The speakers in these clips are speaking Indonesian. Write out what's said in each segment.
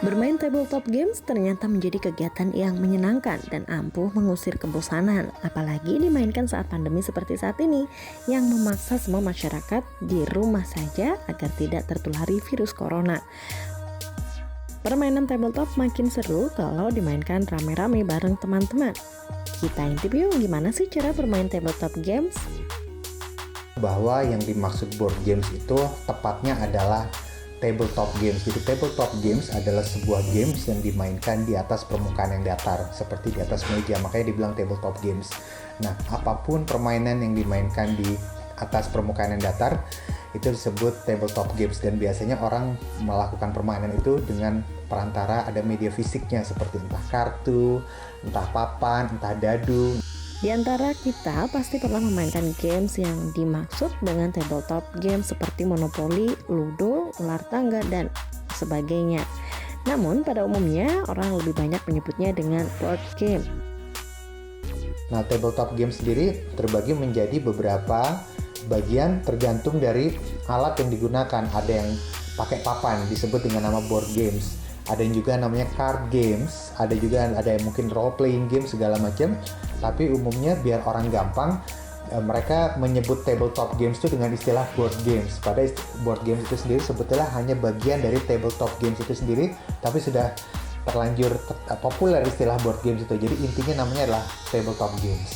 Bermain tabletop games ternyata menjadi kegiatan yang menyenangkan dan ampuh mengusir kebosanan, apalagi dimainkan saat pandemi seperti saat ini, yang memaksa semua masyarakat di rumah saja agar tidak tertulari virus corona. Permainan tabletop makin seru kalau dimainkan rame-rame bareng teman-teman. Kita intip yuk gimana sih cara bermain tabletop games? Bahwa yang dimaksud board games itu tepatnya adalah tabletop games. Jadi tabletop games adalah sebuah games yang dimainkan di atas permukaan yang datar, seperti di atas meja, makanya dibilang tabletop games. Nah, apapun permainan yang dimainkan di atas permukaan yang datar itu disebut tabletop games, dan biasanya orang melakukan permainan itu dengan perantara ada media fisiknya seperti entah kartu, entah papan, entah dadu. Di antara kita pasti pernah memainkan games yang dimaksud dengan tabletop games seperti Monopoly, Ludo, ular tangga, dan sebagainya. Namun pada umumnya orang lebih banyak menyebutnya dengan board game. Nah, tabletop game sendiri terbagi menjadi beberapa bagian tergantung dari alat yang digunakan. Ada yang pakai papan disebut dengan nama board games. Ada yang juga namanya card games, ada yang mungkin role playing game segala macam. Tapi umumnya biar orang gampang, mereka menyebut tabletop games itu dengan istilah board games. Padahal board games itu sendiri sebetulnya hanya bagian dari tabletop games itu sendiri, tapi sudah terlanjur populer istilah board games itu. Jadi intinya namanya adalah tabletop games.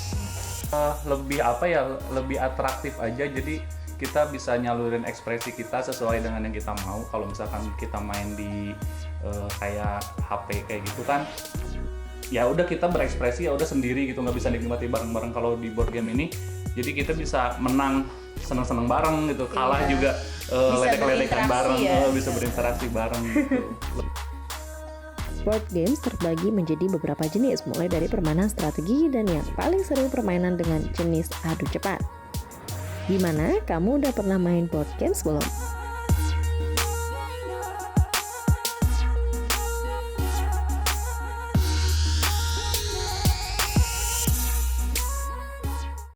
Lebih atraktif aja, jadi kita bisa nyalurin ekspresi kita sesuai dengan yang kita mau. Kalau misalkan kita main di kayak HP kayak gitu kan, ya udah kita berekspresi ya udah sendiri gitu, nggak bisa nikmati bareng-bareng. Kalau di board game ini jadi kita bisa menang seneng-seneng bareng gitu, kalah juga ledek-ledekan bareng, bisa berinteraksi bareng gitu. Board games terbagi menjadi beberapa jenis, mulai dari permainan strategi dan yang paling seru permainan dengan jenis adu cepat. Gimana? Kamu udah pernah main board games belum?